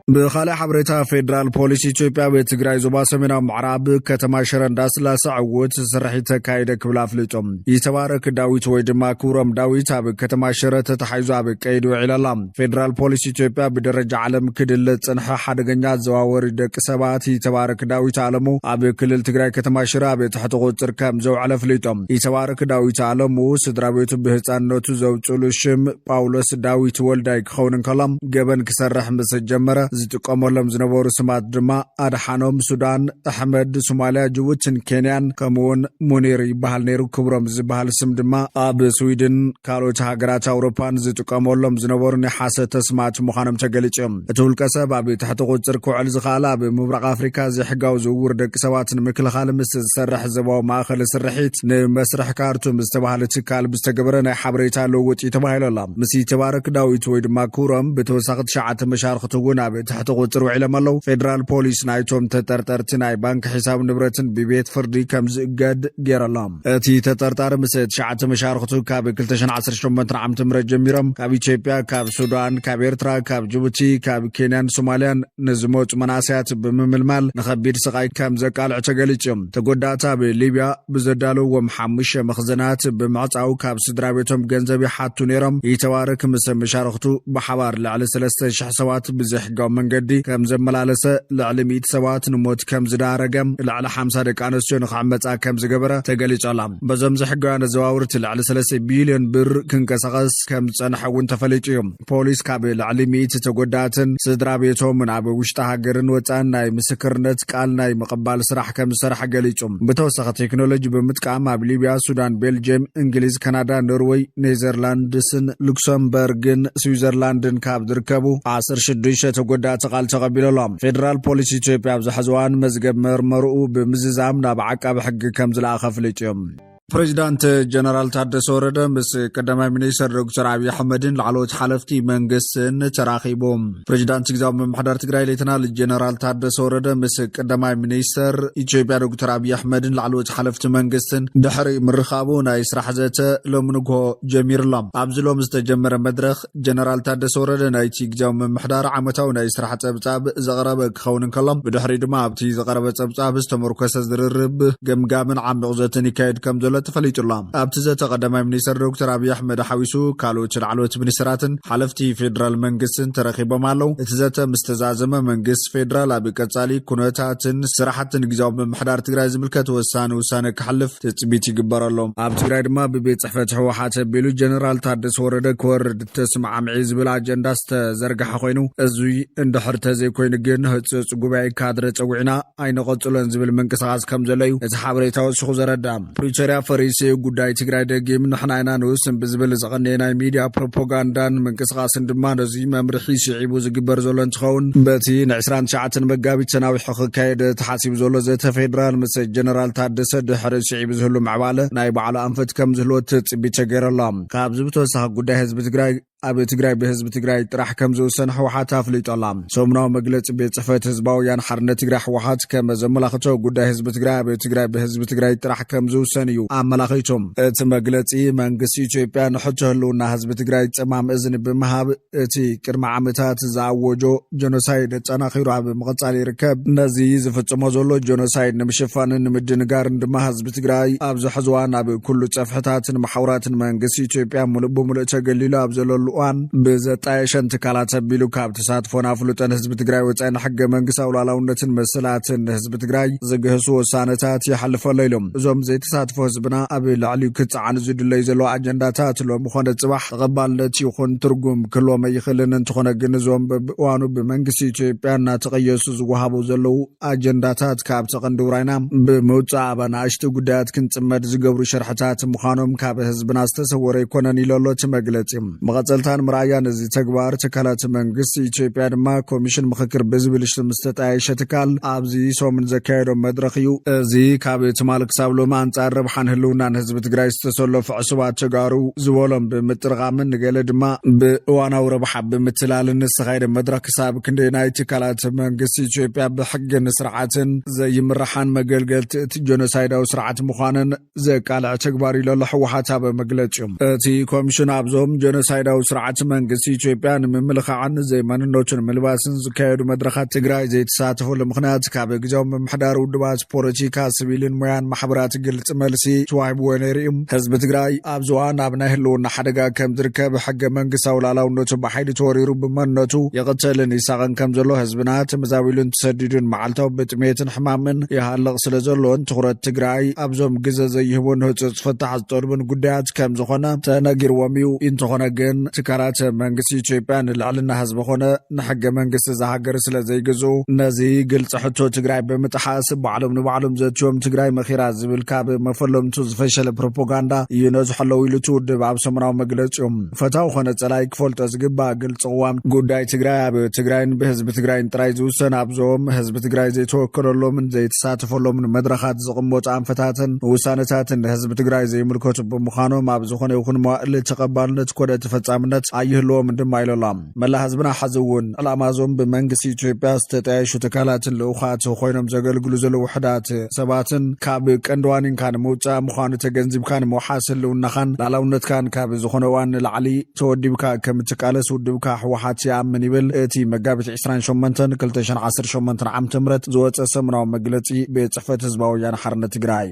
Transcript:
بخالي حبرتا فيدرال بوليس إثيوبيا بتግራይ ዞባ ሰሜናዊ ምዕራብ ከተማ ሽረ እንዳስላሴ ዕውት ስራሒ ተካይደ ክብል አፍልጦም ይተባረክ ዳዊት ወይ ድማ ክብሮም ዳዊት ኣብ ከተማ ሽረ ተተሓይዙ ኣብ ቀይዱ ይዕለላ ፌደራል ፖሊስ ኢትዮጵያ በደረጃ ዓለም ክድል ጽንሐ ሓደገኛ ዘዋወሪ ደቂ ሰባት ይተባረክ ዳዊት ዓለሙ ኣብ ክልል ትግራይ ከተማ ሽረ ኣብ ተሕተ ቁጥር ከም ዘውዓለ ፍልጦም ይተባረክ ዳዊት ዓለሙ ስድራቤቱ በህፃንነቱ ዘውጽሉ ሽም ጳውሎስ ዳዊት ወልዳይ ክኸውን ከላም ገበን ክሰርሕ ምስ ጀመረ ዝጥቀመሎም ዝነበሩ ስማት ድማ አድሓኖም ሱዳን አሕመድ ሶማሊያ ጅቡቲን ኬንያን ከምውን ሙኒር ይባሃል ነይሩ ክብሮም ዝባሃል ስም ድማ ኣብ ስዊድን ካልኦት ሃገራት አውሮፓን ዝጥቀመሎም ዝነበሩ ንሓሰተ ስማት ምዃኖም ተገሊጾም እቲ ውልቀ ሰብ ኣብ ትሕቲ ቁጽር ክውዕል ዝኽእል ኣብ ምብራቕ ኣፍሪካ ዝሕጋው ዝውውር ደቂ ሰባትን ምክልኻል ምስ ዝሰርሕ ዘባዊ ማእኸል ስርሒት ንመስርሕ ካርቱም ዝተባሃለ ትካል ብዝተገበረ ናይ ሓበሬታ ልውውጥ ተባሂሉላ ምስ ይተባረክ ዳዊት ወይ ድማ ክብሮም ብተወሳኺ 9 መሻርክቲ እውን ኣብ تحت قطر وعلمالو فيدرال بوليس نايتوم تترترتن اي بانك حساب نبرتن ببيت فردي كم زقاد غيرلام اتي تترتر مسد 9 مشارختو كاب 2018 عام تمر جميرم كاب ኢትዮጵያ كاب سودان كاب ኤርትራ كاب جيبوتي كاب كينيان سوماليان نزموت مناسيات بمملمال نخبير سقاي كم زقالع تغليصم تغداتا بليبيا بزدالو ومحمش مخزنات بمعصاو كاب سدرابيتوم ገንዘብ يحاتو نيرم يتوارك مس مشارختو بحوار لعل 3000 سوات بزحقو منقدي كم زملالسه لعلميت سوات نموت كم زدارقم لعل 50 دقانسو نخعمصا كم زغبره تغليصلام بزم زحقو نزواورت لعل 3 بليون بر كنكسقس كم صنحون تفليطيم بوليس كاب لعلميت تغداتن سدرابيتوم ناب وشتا هاجرن وصان ناي مسكرነት ቃል ናይ መቀባል ስራሕ ከም ዝሰርሕ ገሊጾም በተወሰኸ ቴክኖሎጂ በመጥቀም ኣብ ሊቢያ ሱዳን ቤልጅየም እንግሊዝ ካናዳ ኖርዌይ ኔዘርላንድስን ሉክሰምበርግን ስዊዘርላንድን ካብ ዝርከቡ 16 ተጎዳእቲ ቃል ተቀቢለሎም ፌደራል ፖሊስ ኢትዮጵያ ኣብዝሕዝዋን መዝገብ መርመርኡ ብምዝዛም ናብ ዓቃቢ ሕጊ ከም ዝለኣኸ ፍልጦም ፕሬዝዳንት ጀነራል ታደሰ ወረደ ምስ ቀዳማይ ሚኒስትር ዶክተር አብይ አህመድን ለዓሎት ሓለፍቲ መንግስትን ተራኺቦም ፕሬዝዳንት ግዛው መምሕዳር ትግራይ ሌተናል ጀነራል ታደሰ ወረደ ምስ ቀዳማይ ሚኒስትር ኢትዮጵያ ዶክተር አብይ አህመድን ለዓሎት ሓለፍቲ መንግስትን ድሕሪ ምርኻቡ ናይ ስራሕ ዘተ ለምንጎ ጀሚርሎም ኣብዝሎም ዝተጀመረ መድረኽ ጀነራል ታደሰ ወረደ ናይቲ ግዛው መምሕዳር ዓመታዊ ናይ ስራሕ ፀብጻብ ዘቕረበ ክኸውን ከሎም ብድሕሪ ድማ ኣብቲ ዘቐረበ ፀብጻብ ዝተመርኮሰ ዝርርብ ገምጋምን ዓሚቕ ዘተን ይካየድ ከም ዘሎ ተፈሊጡሎም ኣብቲ ዘተቀዳማይ ሚኒስትር ዶክተር አብይ አህመድ ሓዊሱ ካልኦት ዓሎት ሚኒስትራትን ሓለፍቲ ፌደራል መንግስትን ተረኺቦም ኣለው እቲ ዘተ ምስተዛዘመ መንግስት ፌደራል ኣብ ቀጻሊ ኩነታትን ስራሕትን ግዛው መምሕዳር ትግራይ ዝምልከት ውሳነ ክሕልፍ ትጽቢት ይግበረሎም ኣብ ትግራይ ድማ ብቤት ጽሕፈት ህወሓት ቢሉ ጀነራል ታደሰ ወረደ ክወርድ ተስማዕምዒ ዝብል ኣጀንዳ ዝተዘርግሐ ኮይኑ እዙይ እንድሕር ተዘይኮይኑ ግን ህፁፅ ጉባኤ ካድረ ፀዊዕና ኣይንቐጽሎን ዝብል ምንቅስቓስ ከም ዘሎ እዩ እቲ ሓበሬታ ወሲኹ ዘረዳ ፕሪቶሪያ ፈሪስ ጉዳይ ትግራይ ደጊም ንሕናይና ንውስን ብዝብል ዝቐነየ ናይ ሚድያ ፕሮፓጋንዳን ምንቅስቓስን ድማ ነዚ መምርሒ ስዒቡ ዝግበር ዘሎ እንትኸውን በቲ ን29 መጋቢት ሰናዊሕ ክካየድ ተሓሲቡ ዘሎ ዘተ ፌደራል ምስ ጀነራል ታደሰ ድሕሪ ስዒቡ ዝህሉ ምዕባለ ናይ ባዕሉ ኣንፈት ከም ዝህልወት ጽቢት ተገይረሎም ካብዚ ብተወሳኺ ጉዳይ ህዝቢ ትግራይ ኣብ ትግራይ በህዝቢ ትግራይ ጥራሕ ከም ዝውሰን ህወሓት ኣፍሊጦላ ሰሙናዊ መግለፂ ቤት ጽሕፈት ህዝባውያን ሓርነት ትግራይ ህወሓት ከም ዘመላኽቶ ጉዳይ ህዝቢ ትግራይ ኣብ ትግራይ በህዝቢ ትግራይ ጥራሕ ከም ዝውሰን እዩ ኣመላኺቶም እቲ መግለፂ መንግስቲ ኢትዮጵያ ንሕቶ ህልውና ህዝቢ ትግራይ ጽማም እዝኒ ብምሃብ እቲ ቅድሚ ዓመታት ዝኣወጆ ጀኖሳይድ ጸናኺሩ ኣብ ምቕጻል ይርከብ ነዚ ዝፍጽሞ ዘሎ ጀኖሳይድ ንምሽፋንን ንምድንጋርን ድማ ህዝቢ ትግራይ ኣብ ዝሕዝዋን ኣብ ኩሉ ፀፍሕታትን ማሕበራትን መንግስቲ ኢትዮጵያ ሙሉእ ብምሉእ ተገሊሉ ኣብ ዘለሉ ዋን በዘጣየሸን ተካላት ቢሉ ካብ ተሳትፎና ፍሉጠን ህዝቢ ትግራይ ወጻኢና ሕገ መንግስት ኣውላላውነትን መስላትን ህዝቢ ትግራይ ዝግህሱ ወሳነታት ይሓልፈሉ ኢሎም እዞም ዘይተሳትፎ ህዝብና ኣብ ላዕሊ ክጽዓን ዝድለይ ዘሎ ኣጀንዳታት ሎም ኾነ ጽባሕ ተቐባልነት ይኹን ትርጉም ክህልዎም ይኽእልን እንትኾነ ግን እዞም በብእዋኑ ብመንግስቲ ኢትዮጵያ እናተቐየሱ ዝወሃቡ ዘለው ኣጀንዳታት ካብ ተቐንዲ ውራይና ብምውፃእ ኣብ ንኣሽቱ ጉዳያት ክንጽመድ ዝገብሩ ሸርሕታት ምዃኖም ካብ ህዝብና ዝተሰወረ ይኮነን ኢለሎ እቲ መግለፂ መቐጸልታን ምርኣያን እዚ ተግባር ትካላት መንግስቲ ኢትዮጵያ ድማ ኮሚሽን ምክክር ብዝብል ሽም ዝተጣየሸ ትካል ኣብዚ ሶምን ዘካየዶም መድረኽ እዩ እዚ ካብ ትማል ክሳብ ሎማ አንጻር ረብሓን ህልውናን ህዝቢ ትግራይ ዝተሰለፉ ዕሱባት ተጋሩ ዝበሎም ብምጥርቓምን ንገለ ድማ ብእዋናዊ ረብሓ ብምትላልን ዝተኻየደ መድረኽ ክሳብ ክንደይ ናይ ትካላት መንግስቲ ኢትዮጵያ ብሕግን ስርዓትን ዘይምራሓን መገልገልቲ እቲ ጀኖሳይዳዊ ስርዓት ምዃንን ዘቃልዕ ተግባር ኢሉ ህወሓት ኣብ መግለፂኦም እቲ ኮሚሽን ኣብዞም ጀኖሳይዳዊ ስርዓት መንግስቲ ኢትዮጵያ ንምምልኻዕን ዘይመንነቱን ምልባስን ዝካየዱ መድረኻት ትግራይ ዘይተሳተፈሉ ምኽንያት ካብ ግዜያዊ ምምሕዳር ውድባት ፖለቲካ ሲቪልን ሞያን ማሕበራት ግልጽ መልሲ ተዋሂብዎ ነይሩ። ህዝቢ ትግራይ ኣብ ዝዋን ኣብ ናይ ህልውና ሓደጋ ከም ዝርከብ ሕገ መንግስታዊ ላዕላውነቱ ብሓይሊ ተወሪሩ ብመንነቱ የቕተልን ይሳቐን ከም ዘሎ ህዝብና ተመዛቢሉን ተሰዲዱን መዓልታዊ ብጥሜትን ሕማምን ይሃልቕ ስለ ዘሎን ትኹረት ትግራይ ኣብዞም ግዜ ዘይህቡን ህፁፅ ፍታሕ ዝጠልቡን ጉዳያት ከም ዝኾነ ተነጊርዎም እዩ። እንተኾነ ግን ትካላት መንግስቲ ኢትዮጵያ ንልዕልና ህዝቢ ኮነ ንሕገ መንግስቲ ዝሃገር ስለ ዘይግዝኡ ነዚ ግልፂ ሕቶ ትግራይ ብምጥሓስ ባዕሎም ንባዕሎም ዘትዮም ትግራይ መኺራ ዝብል ካብ መፈለምቱ ዝፈሸለ ፕሮፓጋንዳ ይነዝሐለው ኢሉ ትውድብ ኣብ ሰሙናዊ መግለፂኦም ፈታው ኮነ ጸላይ ክፈልጦ ዝግባእ ግልጽ ቅዋም ጉዳይ ትግራይ ኣብ ትግራይን ብህዝቢ ትግራይን ጥራይ ዝውሰን ኣብዞም ህዝቢ ትግራይ ዘይተወከለሎምን ዘይተሳተፈሎምን መድረኻት ዝቕመጡ ኣንፈታትን ውሳነታትን ህዝቢ ትግራይ ዘይምልከቱ ብምዃኖም ኣብ ዝኾነ ይኹን መዋዕሊ ተቐባልነት ኮነ ተፈጻምነት ኣይህልዎም ድማ ኢሎም መላ ህዝብና ሓዚ እውን ዕላማዞም ብመንግስቲ ኢትዮጵያ ዝተጠያየሹ ትካላትን ልኡኻት ኮይኖም ዘገልግሉ ዘለዉ ውሕዳት ሰባትን ካብ ቀንድዋኒንካ ንምውፃእ ምዃኑ ተገንዚብካ ንምውሓስ ህልውናኻን ላዕላውነትካን ካብ ዝኾነ እዋን ንላዕሊ ተወዲብካ ከም ትቃለስ ውድብካ ሕወሓት ይኣምን ይብል እቲ መጋቢት 28 2018 ዓ.ም ዝወፀ ሰሙናዊ መግለፂ ብጽሕፈት ህዝባዊ ወያነ ሓርነት ትግራይ